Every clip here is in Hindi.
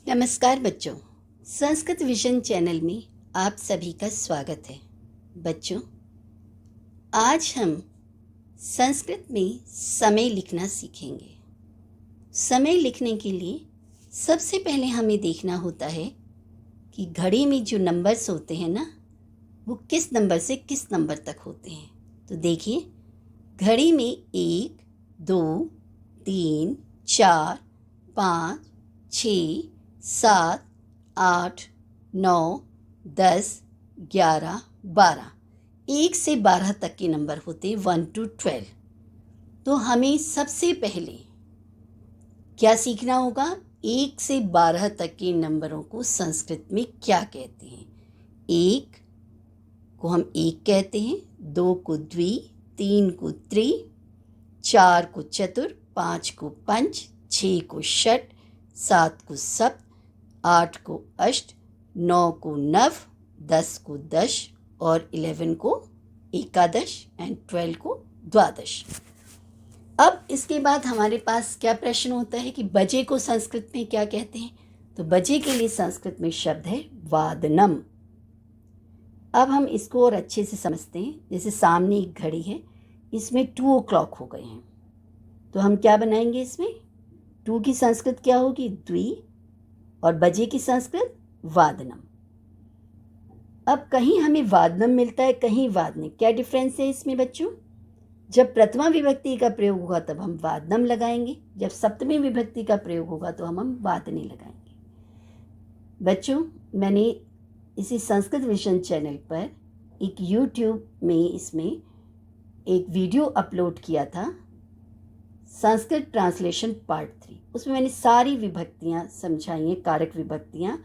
नमस्कार बच्चों, संस्कृत विजन चैनल में आप सभी का स्वागत है। बच्चों, आज हम संस्कृत में समय लिखना सीखेंगे। समय लिखने के लिए सबसे पहले हमें देखना होता है कि घड़ी में जो नंबर्स होते हैं ना, वो किस नंबर से किस नंबर तक होते हैं। तो देखिए, घड़ी में 1, 2, 3, 4, 5, 6, 7, 8, 9, 10, 11, 12, 1 से 12 तक के नंबर होते हैं, 1 to 12। तो हमें सबसे पहले क्या सीखना होगा? 1 से 12 तक के नंबरों को संस्कृत में क्या कहते हैं। 1 को हम 1 कहते हैं, 2 को द्वि, 3 को त्रि, 4 को चतुर, 5 को पंच, 6 को षट, 7 को सप्त, 8 को अष्ट, 9 को नव, 10 को दश और 11 को एकादश एंड 12 को द्वादश। अब इसके बाद हमारे पास क्या प्रश्न होता है कि बजे को संस्कृत में क्या कहते हैं। तो बजे के लिए संस्कृत में शब्द है वादनम। अब हम इसको और अच्छे से समझते हैं। जैसे सामने एक घड़ी है, इसमें 2 o'clock हो गए हैं, तो हम क्या बनाएंगे इसमें? 2 की संस्कृत क्या होगी? द्वि, और बजे की संस्कृत वादनम। अब कहीं हमें वादनम मिलता है, कहीं वादने। क्या डिफरेंस है इसमें बच्चों? जब प्रथमा विभक्ति का प्रयोग होगा तब हम वादनम लगाएंगे, जब सप्तमी विभक्ति का प्रयोग होगा तो हम वादने लगाएंगे। बच्चों, मैंने इसी संस्कृत विजन चैनल पर एक यूट्यूब में इसमें एक वीडियो अपलोड किया था, संस्कृत ट्रांसलेशन पार्ट 3। उसमें मैंने सारी विभक्तियाँ समझाई हैं, कारक विभक्तियाँ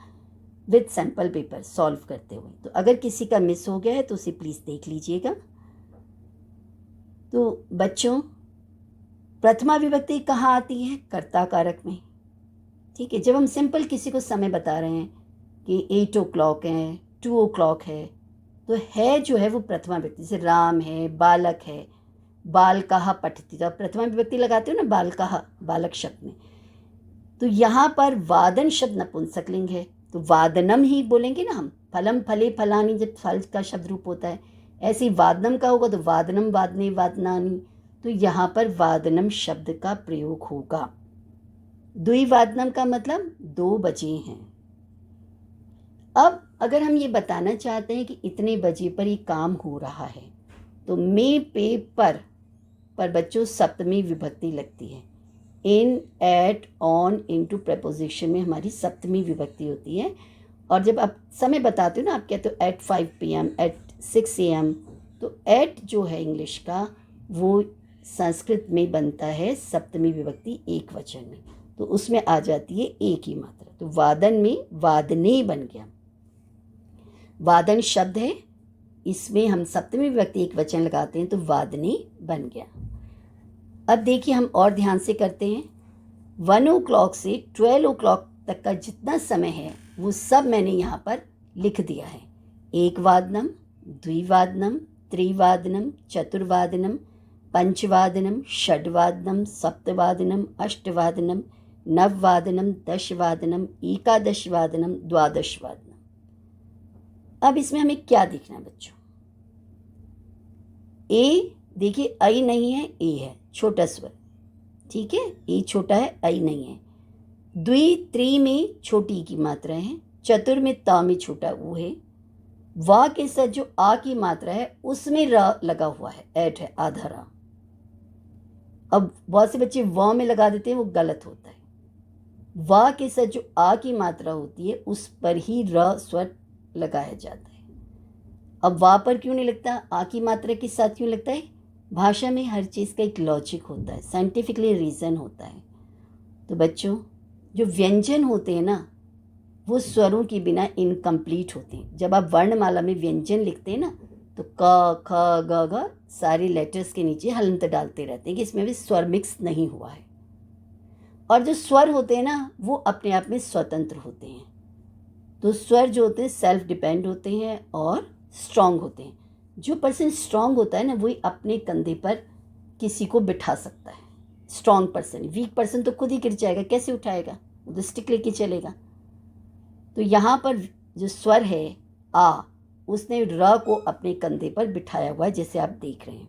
विद सैम्पल पेपर सॉल्व करते हुए। तो अगर किसी का मिस हो गया है तो उसे प्लीज़ देख लीजिएगा। तो बच्चों, प्रथमा विभक्ति कहाँ आती है? कर्ता कारक में। ठीक है, जब हम सिंपल किसी को समय बता रहे हैं कि 8 o'clock है, 2 o'clock है, तो है जो है वो प्रथमा विभक्ति। जैसे राम है, बालक है, बालकः पठति, तो आप प्रथमा विभक्ति लगाते हो ना बालकः, बालक शब्द में। तो यहाँ पर वादन शब्द नपुंसकलिंग है, तो वादनम ही बोलेंगे ना हम। फलम फले फलानी जब फल का शब्द रूप होता है, ऐसे ही वादनम का होगा तो वादनम वादने वादनानी। तो यहाँ पर वादनम शब्द का प्रयोग होगा। द्विवादनम का मतलब 2 बजे हैं। अब अगर हम ये बताना चाहते हैं कि इतने बजे पर ये काम हो रहा है, तो मे पे पर बच्चों सप्तमी विभक्ति लगती है। इन, एट, ऑन, इनटू प्रपोजिशन में हमारी सप्तमी विभक्ति होती है। और जब आप समय बताते हो ना, आप कहते हो एट 5 PM, एट 6 AM, तो एट जो है इंग्लिश का, वो संस्कृत में बनता है सप्तमी विभक्ति एक वचन में, तो उसमें आ जाती है एक ही मात्रा। तो वादन में वादने बन गया। वादन शब्द है, इसमें हम सप्तमी विभक्ति एक वचन लगाते हैं तो वादने बन गया। अब देखिए, हम और ध्यान से करते हैं। 1 o'clock से 12 o'clock तक का जितना समय है वो सब मैंने यहाँ पर लिख दिया है। एक वादनम, द्विवादनम, त्रिवादनम, चतुर्वादनम, पंचवादनम, षड्वादनम, सप्तवादनम, अष्टवादनम, नववादनम, दशवादनम, एकादशवादनम, द्वादशवादनम। अब इसमें हमें क्या देखना है बच्चों? ए देखिए, आई नहीं है, ए है, छोटा स्वर। ठीक है, ए छोटा है, आई नहीं है। द्वि, त्रि में छोटी की मात्रा है, चतुर में ता में छोटा वो है, वा के साथ जो आ की मात्रा है उसमें र लगा हुआ है, ऐट है, आधा रा। अब बहुत से बच्चे व में लगा देते हैं, वो गलत होता है। वा के साथ जो आ की मात्रा होती है उस पर ही र स्वर लगाया जाता है। अब वा पर क्यों नहीं लगता, आ की मात्रा के साथ क्यों लगता है? भाषा में हर चीज़ का एक लॉजिक होता है, साइंटिफिकली रीज़न होता है। तो बच्चों, जो व्यंजन होते हैं ना, वो स्वरों के बिना इनकम्प्लीट होते हैं। जब आप वर्णमाला में व्यंजन लिखते हैं ना, तो क, ख, ग, घ सारे लेटर्स के नीचे हलंत डालते रहते हैं कि इसमें भी स्वर मिक्स नहीं हुआ है। और जो स्वर होते हैं ना, वो अपने आप में स्वतंत्र होते हैं। तो स्वर जो होते हैं सेल्फ डिपेंड होते हैं और स्ट्रांग होते हैं। जो पर्सन स्ट्रांग होता है ना, वही अपने कंधे पर किसी को बिठा सकता है। स्ट्रांग पर्सन, वीक पर्सन तो खुद ही गिर जाएगा, कैसे उठाएगा? वो तो स्टिक लेके चलेगा। तो यहाँ पर जो स्वर है आ, उसने र को अपने कंधे पर बिठाया हुआ है, जैसे आप देख रहे हैं।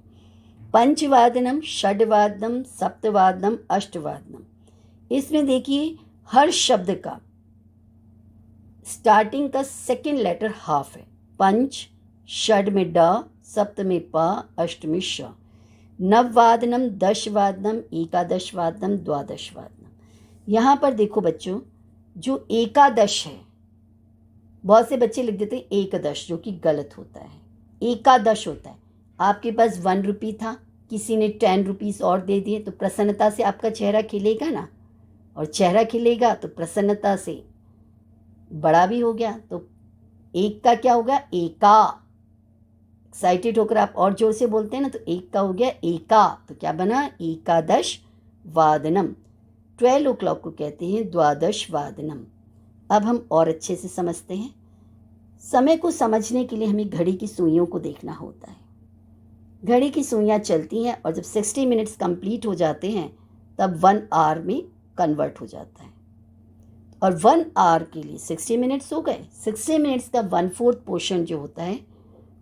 पंचवादनम, षड्वादनम, सप्तवादनम, अष्टवादनम। इसमें देखिए हर शब्द का स्टार्टिंग का सेकंड लेटर हाफ है। पंच, षड में ड, सप्त में प, अष्ट में श। नववादनम, दशवादनम, एकादशवादनम, द्वादशवादनम। यहाँ पर देखो बच्चों, जो एकादश है, बहुत से बच्चे लिख देते हैं एकदश, जो कि गलत होता है। एकादश होता है। आपके पास 1 रुपये था, किसी ने 10 रुपीज़ और दे दिए, तो प्रसन्नता से आपका चेहरा खिलेगा ना, और चेहरा खिलेगा तो प्रसन्नता से बड़ा भी हो गया, तो एक का क्या होगा, एका। एक्साइटेड होकर आप और जोर से बोलते हैं ना, तो एक का हो गया एका, तो क्या बना, एकादश वादनम। 12 o'clock को कहते हैं द्वादश वादनम। अब हम और अच्छे से समझते हैं। समय को समझने के लिए हमें घड़ी की सुइयों को देखना होता है। घड़ी की सुइयाँ चलती हैं और जब 60 मिनट्स कंप्लीट हो जाते हैं तब 1 आवर में कन्वर्ट हो जाता है। और 1 आवर के लिए 60 मिनट्स हो गए। 60 मिनट्स का 1/4 पोर्शन जो होता है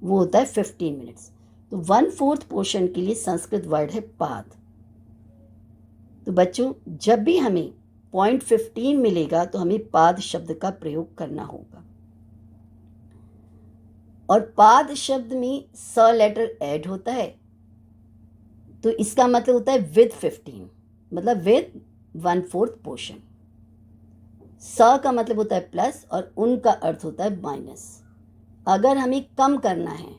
वो होता है 15 मिनट्स। तो 1/4 पोर्शन के लिए संस्कृत वर्ड है पाद। तो बच्चों, जब भी हमें 0.15 मिलेगा तो हमें पाद शब्द का प्रयोग करना होगा। और पाद शब्द में स लेटर ऐड होता है, तो इसका मतलब होता है विद 15, मतलब विद 1/4 पोर्शन। स का मतलब होता है प्लस और उन का अर्थ होता है माइनस। अगर हमें कम करना है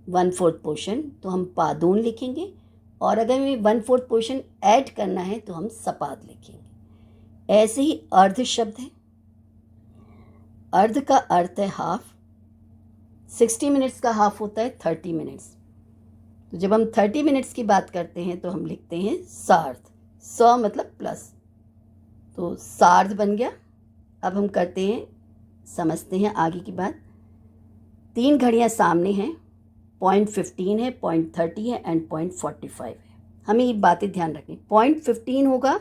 1/4 पोर्शन तो हम पादून लिखेंगे, और अगर हमें 1/4 पोर्शन ऐड करना है तो हम सपाद लिखेंगे। ऐसे ही अर्ध शब्द है। अर्ध का अर्थ है हाफ। 60 मिनट्स का हाफ होता है 30 मिनट्स। तो जब हम 30 मिनट्स की बात करते हैं तो हम लिखते हैं सार्ध। स मतलब प्लस, तो सार्ध बन गया। अब हम करते हैं, समझते हैं आगे की बात। 3 घड़ियां सामने हैं, 0.15 है, 0.30 है एंड 0.45 है। हमें ये बातें ध्यान रखनी। 0.15 होगा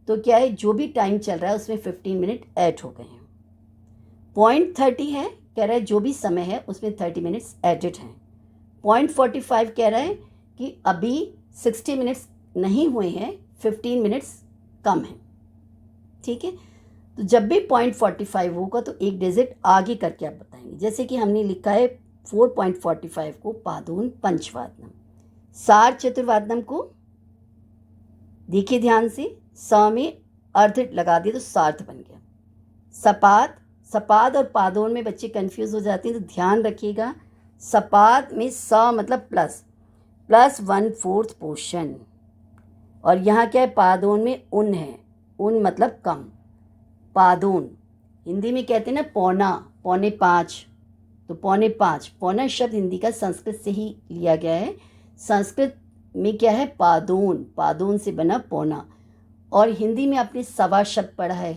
तो क्या है, जो भी टाइम चल रहा है उसमें 15 मिनट ऐड हो गए हैं। 0.30 है, कह रहा है जो भी समय है उसमें 30 मिनट्स एडेड हैं। 0.45 कह रहा है कि अभी 60 मिनट्स नहीं हुए हैं, 15 मिनट्स कम हैं। ठीक है, तो जब भी 0.45 होगा तो एक डिजिट आगे करके आप बताएंगे। जैसे कि हमने लिखा है 4.45 को पादून पंचवादनम। सार चतुर्वादनम को देखिए ध्यान से, स में अर्ध लगा दिया तो सार्थ बन गया। सपाद, सपाद और पादोन में बच्चे कंफ्यूज हो जाते हैं, तो ध्यान रखिएगा। सपाद में स मतलब प्लस, प्लस 1/4 पोर्शन, और यहाँ क्या है, पादोन में उन है, उन मतलब कम। पादोन हिंदी में कहते हैं ना पौना, 4.25, तो 4.25। पौना शब्द हिंदी का संस्कृत से ही लिया गया है। संस्कृत में क्या है, पादोन, पादोन से बना पौना। और हिंदी में आपने सवा शब्द पढ़ा है,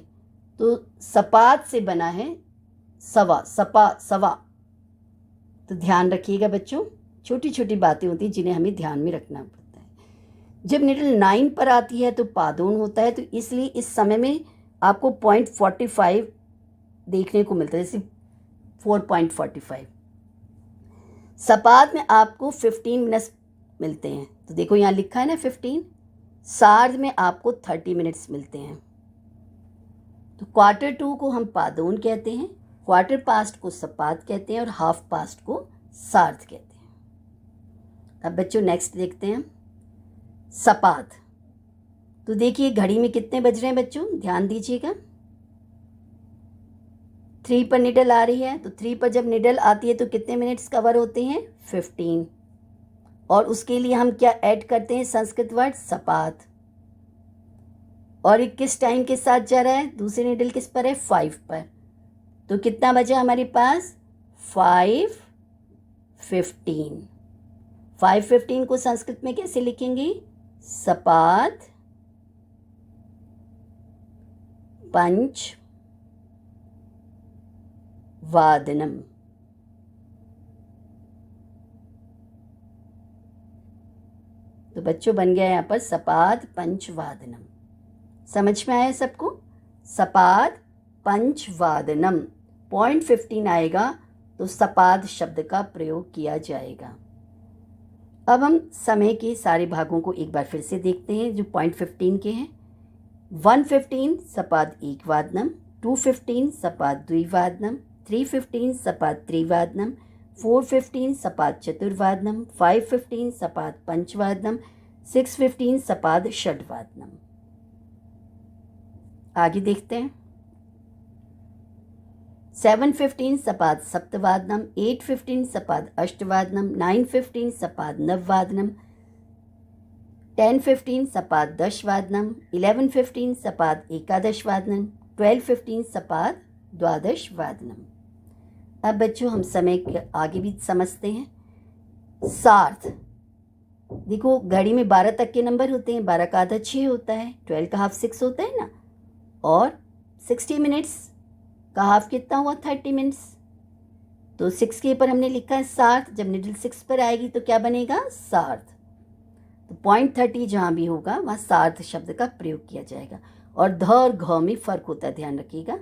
तो सपाद से बना है सवा, सपा सवा। तो ध्यान रखिएगा बच्चों, छोटी छोटी बातें होती हैं जिन्हें हमें ध्यान में रखना पड़ता है। जब निडल 9 पर आती है तो पादोन होता है, तो इसलिए इस समय में आपको 0.45 देखने को मिलता है, जैसे 4.45। सपाद में आपको 15 मिनट्स मिलते हैं, तो देखो यहाँ लिखा है ना 15। सार्ध में आपको 30 मिनट्स मिलते हैं। तो 1/4 को हम पादोन कहते हैं, 1/4 को सपाद कहते हैं और हाफ पास्ट को सार्ध कहते हैं। अब बच्चों नेक्स्ट देखते हैं सपाद। तो देखिए घड़ी में कितने बज रहे हैं बच्चों, ध्यान दीजिएगा। 3 पर निडल आ रही है, तो 3 पर जब निडल आती है तो कितने मिनट्स कवर होते हैं, 15। और उसके लिए हम क्या ऐड करते हैं, संस्कृत वर्ड सपाद। और ये किस टाइम के साथ जा रहा है, दूसरी निडल किस पर है, 5 पर। तो कितना बचा हमारे पास, 5:15। 5:15 को संस्कृत में कैसे लिखेंगे, सपाद पंच वादनम। तो बच्चों बन गया यहाँ पर सपाद पंचवादनम। समझ में आया सबको, सपाद पंचवादनम। पॉइंट 15 आएगा तो सपाद शब्द का प्रयोग किया जाएगा। अब हम समय के सारे भागों को एक बार फिर से देखते हैं जो पॉइंट 15 के हैं। 1:15 सपाद एकवादनम, 2:15 सपाद द्विवादनम, 3:15 सपाद त्रिवादनम, 4:15 सपाद चतुर्वादनम, 5:15 सपाद पंचवादनम, 6:15 सपाद षड्वादनम। आगे देखते हैं। 7:15 सपाद सप्तवादनम, 8:15 सपाद अष्टवादनम, 9:15 सपाद नववादनम, 10:15 सपाद दशवादनम, 11:15 सपाद एकादशवादनम, 12:15 सपाद द्वादशवादनम। अब बच्चों हम समय के आगे भी समझते हैं। सार्ध, देखो घड़ी में 12 तक के नंबर होते हैं, 12 का आधा 6 होता है, 12 का हाफ 6 होता है ना, और 60 मिनट्स का हाफ कितना हुआ, 30 मिनट्स। तो 6 के ऊपर हमने लिखा है सार्ध, जब निडल 6 पर आएगी तो क्या बनेगा, सार्ध। तो पॉइंट 30 जहाँ भी होगा वहाँ सार्ध शब्द का प्रयोग किया जाएगा। और ध और घ में फर्क होता है, ध्यान रखिएगा।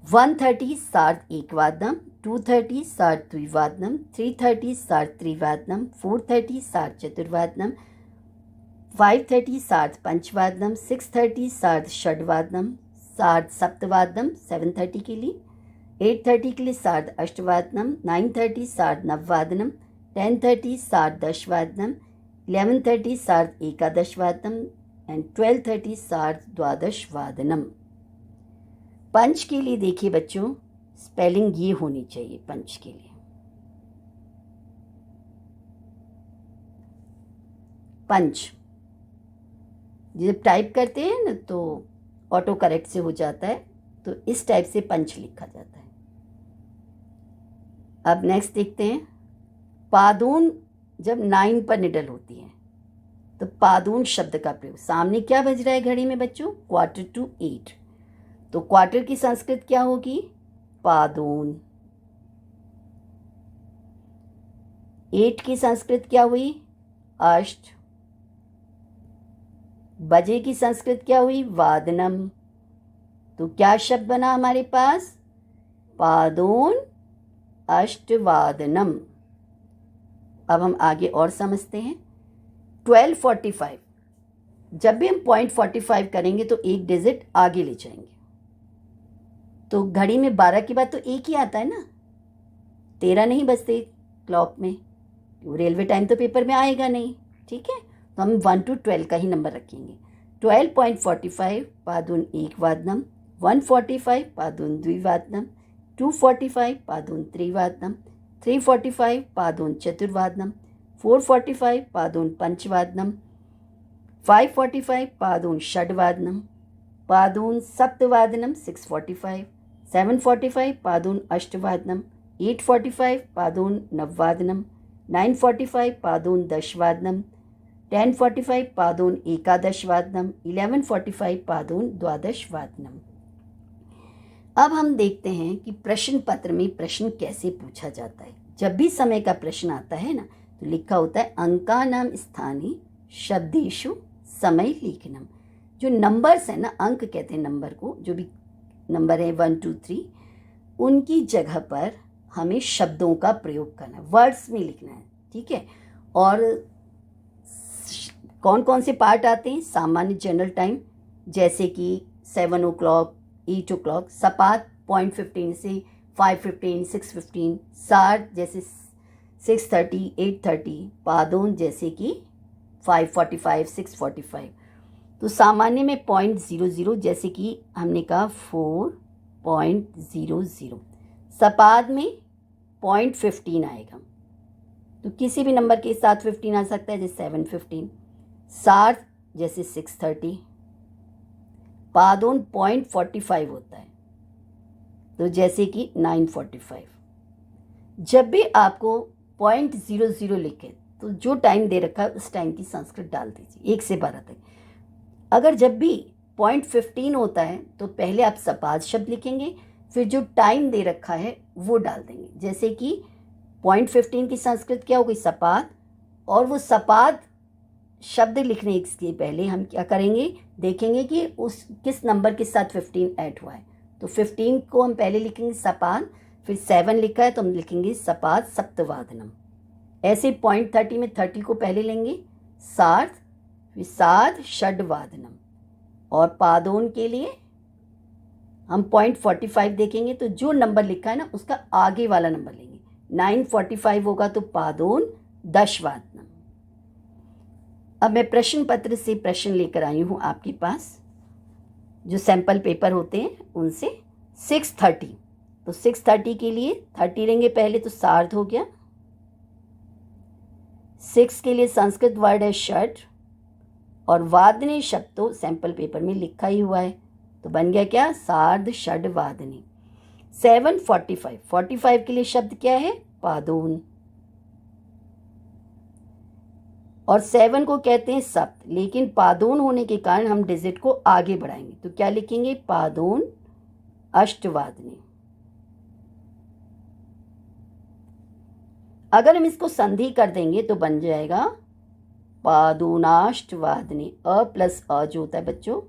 1:30 सार्ध एकवादनम, 2:30 सार्ध द्विवादनम, 3:30 सार्ध त्रिवादनम, 4:30 सार्ध चतुर्वादनम, 5:30 सार्ध पंचवादनम, 6:30 सार्ध षड्वादनम, सार्ध सप्तवादनम 7:30 के लिए, 8:30 के लिए सार्ध अष्टवादनम, 9:30 सार्ध नववादनम, 10:30 सार्ध दशवादनम, 11:30 सार्ध एकादशवादनम एंड 12:30 सार्ध द्वादशवादनम। पंच के लिए देखिए बच्चों, स्पेलिंग ये होनी चाहिए पंच के लिए। पंच जब टाइप करते हैं ना तो ऑटो करेक्ट से हो जाता है, तो इस टाइप से पंच लिखा जाता है। अब नेक्स्ट देखते हैं। पादून जब 9 पर निडल होती है तो पादून शब्द का प्रयोग, सामने क्या बज रहा है घड़ी में बच्चों, 7:45। तो क्वार्टर की संस्कृत क्या होगी, पादून। 8 की संस्कृत क्या हुई, अष्ट। बजे की संस्कृत क्या हुई, वादनम। तो क्या शब्द बना हमारे पास, पादोन अष्टवादनम। अब हम आगे और समझते हैं। 12:45, जब भी हम पॉइंट 45 करेंगे तो एक डिजिट आगे ले जाएंगे। तो घड़ी में 12 के बाद तो एक ही आता है ना, 13 नहीं बजते क्लॉक में, रेलवे टाइम तो पेपर में आएगा नहीं, ठीक है। तो हम 1 to 12 का ही नंबर रखेंगे। 12:45 पादुन एकवादनम, 1:45 पादुन द्विवादनम, 2:45 पादुन त्रिवादनम, 3:45 पादुन चतुर्वादनम, 4:45 पादुन पंचवादनम, 5:45 पादुन षड्वादनम, पादुन सप्तवादनम 6:45, 7:45 पादुन अष्टवादनम, 8:45 पादुन नववादनम, 9:45 पादुन दशवादनम, 10:45 पादुन एकादशवादनम, 11:45 पादुन द्वादशवादनम। अब हम देखते हैं कि प्रश्न पत्र में प्रश्न कैसे पूछा जाता है। जब भी समय का प्रश्न आता है ना तो लिखा होता है अंकानाम स्थाने शब्देषु समय लेखनम। जो नंबर्स है ना, अंक कहते हैं नंबर को, जो भी नंबर है 1 2 3, उनकी जगह पर हमें शब्दों का प्रयोग करना है, वर्ड्स में लिखना है, ठीक है। और कौन कौन से पार्ट आते हैं, सामान्य जनरल टाइम जैसे कि 7 o'clock 8 o'clock, सपात 0.15 से 5:15 6:15, सार्ध जैसे 6:30 8:30, पादोन जैसे कि 5:45 6:45। तो सामान्य में 0.00 जैसे कि हमने कहा 4.00, सपाद में 0.15 आएगा, तो किसी भी नंबर के साथ 15 आ सकता है, जैसे 7:15। सार्ध जैसे 6:30, पादोन 0.45 होता है, तो जैसे कि 9:45। जब भी आपको 0.00 लिखे तो जो टाइम दे रखा है उस टाइम की संस्कृत डाल दीजिए 1 से 12 तक। अगर जब भी 0.15 होता है तो पहले आप सपाद शब्द लिखेंगे, फिर जो टाइम दे रखा है वो डाल देंगे। जैसे कि 0.15 की संस्कृत क्या हो गई, सपाद, और वो सपाद शब्द लिखने के पहले हम क्या करेंगे, देखेंगे कि उस किस नंबर के साथ 15 ऐड हुआ है, तो 15 को हम पहले लिखेंगे सपाद, फिर 7 लिखा है तो हम लिखेंगे सपाद सप्तवादनम। ऐसे पॉइंट 30 में 30 को पहले लेंगे सार्ध, फिर सार्ध षड्वादनम। और पादोन के लिए हम पॉइंट 45 देखेंगे, तो जो नंबर लिखा है ना उसका आगे वाला नंबर लेंगे। 9:45 होगा तो पादोन दशवादनम। अब मैं प्रश्न पत्र से प्रश्न लेकर आई हूँ आपके पास, जो सैंपल पेपर होते हैं उनसे। 6:30, तो 6:30 के लिए 30 लेंगे पहले, तो सार्ध हो गया। 6 के लिए संस्कृत वर्ड है षड, और वादने शब्द तो सैंपल पेपर में लिखा ही हुआ है, तो बन गया क्या, सार्ध षड वादने। 7:45, 45 के लिए शब्द क्या है, पादोन। और 7 को कहते हैं सप्त, लेकिन पादोन होने के कारण हम डिजिट को आगे बढ़ाएंगे, तो क्या लिखेंगे, पादोन अष्टवादने। अगर हम इसको संधि कर देंगे तो बन जाएगा पादोनाष्ट वादने। अ प्लस अ जो होता है बच्चों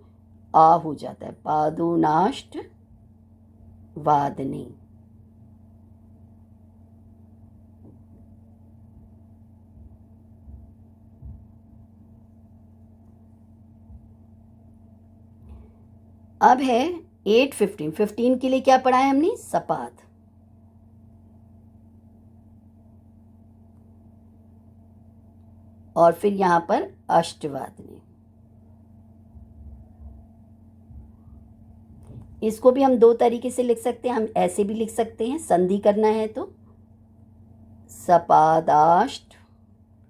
आ हो जाता है, पादोनाष्ट वादने। अब है 8:15, 15 के लिए क्या पढ़ा है हमने, सपाद। और फिर यहां पर अष्टवादने। इसको भी हम दो तरीके से लिख सकते हैं, हम ऐसे भी लिख सकते हैं, संधि करना है तो सपादाष्ट,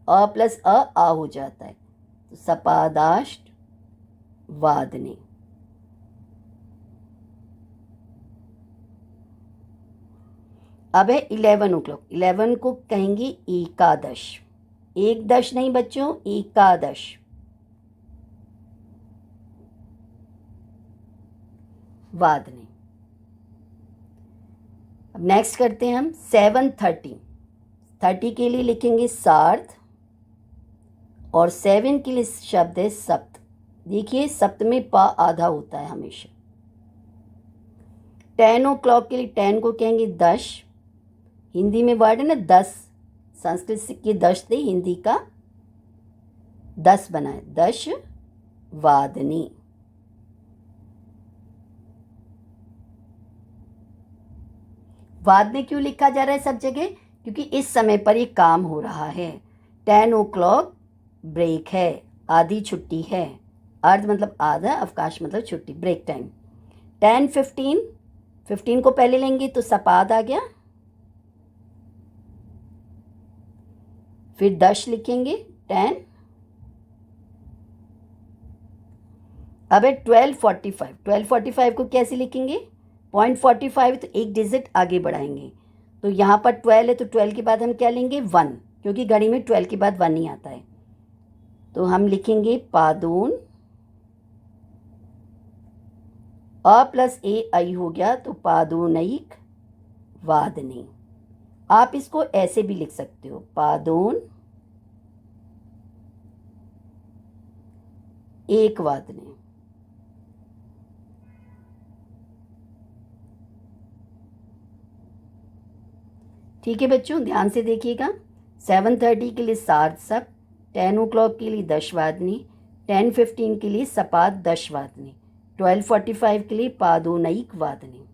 अ प्लस अ आ हो जाता है, तो सपादाष्ट वादने। अब है 11 o'clock, 11 को कहेंगे एकादश। एक दश नहीं बच्चों, एकादश। वादने। अब नेक्स्ट करते हैं हम 7:30, 30 के लिए लिखेंगे सार्ध, और 7 के लिए शब्द है सप्त। देखिए सप्त में पा आधा होता है हमेशा। 10 o'clock के लिए 10 को कहेंगे दश, हिंदी में वर्ड है ना 10, संस्कृत के 10 थे, हिंदी का 10 बना है, दश वादनी। वादने क्यों लिखा जा रहा है सब जगह, क्योंकि इस समय पर ये काम हो रहा है। 10 o'clock ब्रेक है, आधी छुट्टी है, अर्ध मतलब आधा, अवकाश मतलब छुट्टी, ब्रेक टाइम। 10:15, 15 को पहले लेंगे तो सपाद आ गया, फिर दश लिखेंगे 10। अब है 12:45, 12:45 को कैसे लिखेंगे, 0.45 तो एक डिजिट आगे बढ़ाएंगे, तो यहाँ पर 12 है तो 12 के बाद हम क्या लेंगे, 1, क्योंकि घड़ी में 12 के बाद 1 ही आता है, तो हम लिखेंगे पादोन, अ प्लस ए आई हो गया, तो पादोनैक वादने। आप इसको ऐसे भी लिख सकते हो, पादोन एक वादने। ठीक है बच्चों, ध्यान से देखिएगा। 7:30 के लिए सार्ध सप, 10 o'clock के लिए दशवादनी, 10:15 के लिए सपाद दशवादनी, 12:45 के लिए पादोनैक वादनी।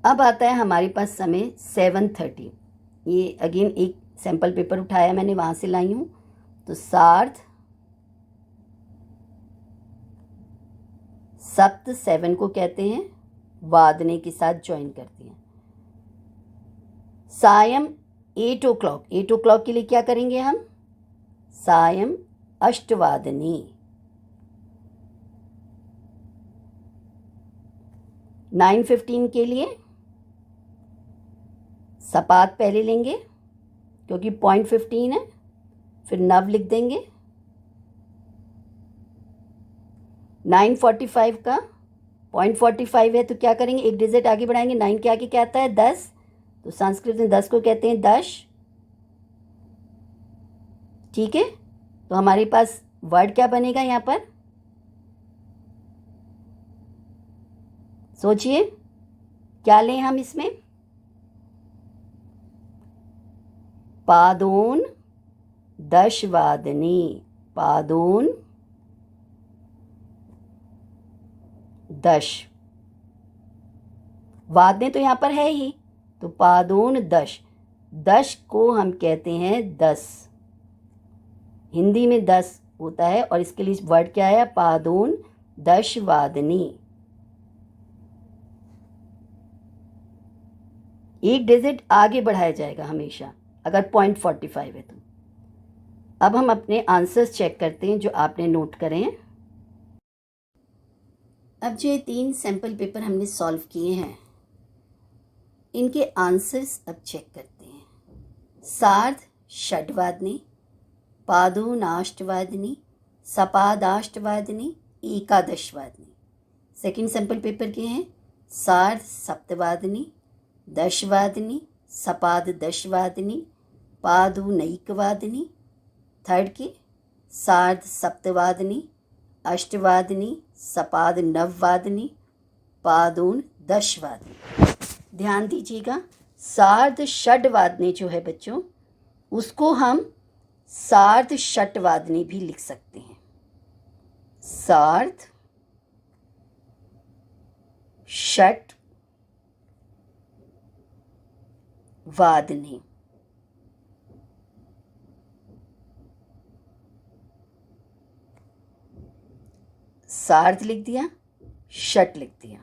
अब आता है हमारे पास समय 7:30। ये अगेन एक सैंपल पेपर उठाया मैंने, वहां से लाई हूं, तो सार्ध सप्त 7 को कहते हैं, वादने के साथ ज्वाइन करते हैं। सायं 8 o'clock, 8 o'clock के लिए क्या करेंगे हम, सायं अष्टवादनी। 9:15 के लिए सपाद पहले लेंगे क्योंकि 0.15 है, फिर नव लिख देंगे। 9:45 का 0.45 है तो क्या करेंगे, एक डिजिट आगे बढ़ाएंगे, 9 के आगे क्या आता है, 10, तो संस्कृत में 10 को कहते हैं दश। ठीक है, तो हमारे पास वर्ड क्या बनेगा यहाँ पर, सोचिए क्या लें हम इसमें। पादोन दशवादनी, पादोन दश, वादने तो यहाँ पर है ही, तो पादोन दश, दश को हम कहते हैं 10, हिंदी में 10 होता है और इसके लिए वर्ड क्या है, पादोन दशवादनी। एक डिजिट आगे बढ़ाया जाएगा हमेशा अगर 0.45 है तो। अब हम अपने आंसर्स चेक करते हैं जो आपने नोट करें हैं। अब जो ये 3 सैंपल पेपर हमने सॉल्व किए हैं, इनके आंसर्स अब चेक करते हैं। सार्ध षड्वादनी, पादोनाष्टवादनी, सपादाष्टवादनी, एकादशवादनी। सेकंड सैंपल पेपर के हैं सार्ध सप्तवादनी, दशवादनी, सपाद दशवादनी, पादोनैकवादनी। थर्ड के सार्ध सप्तवादनी, अष्टवादनी, सपाद नववादनी, पादोन दशवादनी। ध्यान दीजिएगा, सार्ध षड्वादनी जो है बच्चों, उसको हम सार्ध षट्वादनी भी लिख सकते हैं। सार्ध षट वादनी। सार्ध लिख दिया, षट लिख दिया,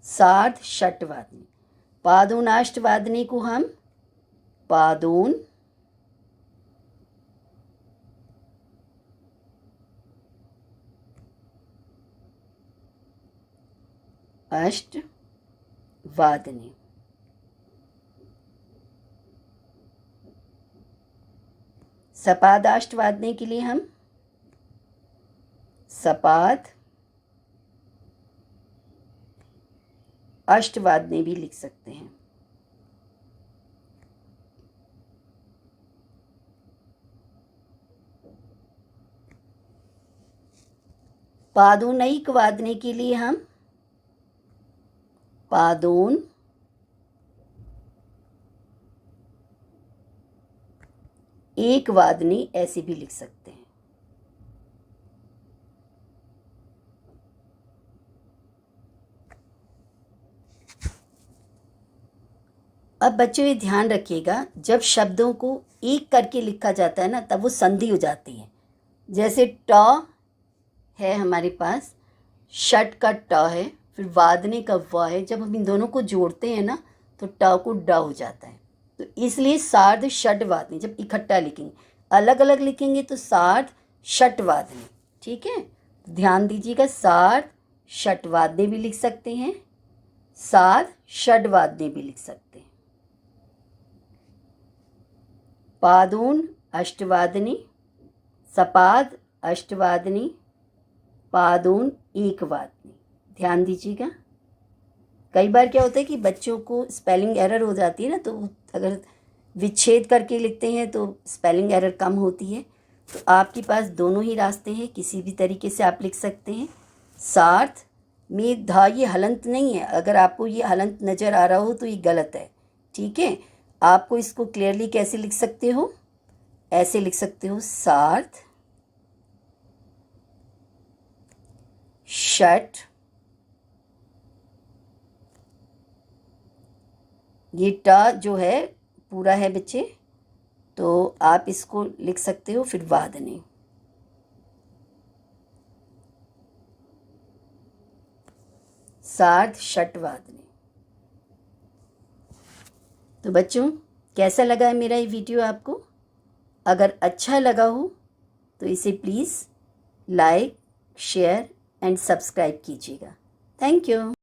सार्ध षट्वादनी। पादोनाष्टवादनी को हम पादोन अष्टवादनी। सपादाष्टवादनी के लिए हम सपाद अष्टवादनी भी लिख सकते हैं। पादोनैक वादनी के लिए हम पादोन एक वादनी ऐसे भी लिख सकते हैं। अब बच्चों ये ध्यान रखिएगा, जब शब्दों को एक करके लिखा जाता है ना, तब वो संधि हो जाती है। जैसे ट है हमारे पास, षट का ट है, फिर वादने का व है। जब हम इन दोनों को जोड़ते हैं ना तो ट को ड हो जाता है। तो इसलिए सार्ध षड्वादनी जब इकट्ठा लिखेंगे, अलग अलग लिखेंगे तो सार्ध षट्वादनी। ठीक है, ध्यान दीजिएगा, सार्ध षट्वादनी भी लिख सकते हैं, सार्ध षड्वादनी भी लिख सकते हैं। पादोन अष्टवादनी, सपाद अष्टवादनी, पादोन एक वादनी। ध्यान दीजिएगा, कई बार क्या होता है कि बच्चों को स्पेलिंग एरर हो जाती है ना, तो अगर विच्छेद करके लिखते हैं तो स्पेलिंग एरर कम होती है। तो आपके पास दोनों ही रास्ते हैं, किसी भी तरीके से आप लिख सकते हैं। सार्थ में धा ये हलंत नहीं है, अगर आपको ये हलंत नज़र आ रहा हो तो ये गलत है। ठीक है, आपको इसको क्लियरली कैसे लिख सकते हो, ऐसे लिख सकते हो, सार्थ षट, ये ट जो है पूरा है बच्चे, तो आप इसको लिख सकते हो फिर वादने। सार्ध षट वादने। तो बच्चों, कैसा लगा है मेरा ये वीडियो आपको? अगर अच्छा लगा हो तो इसे please like, share and subscribe कीजिएगा। Thank you.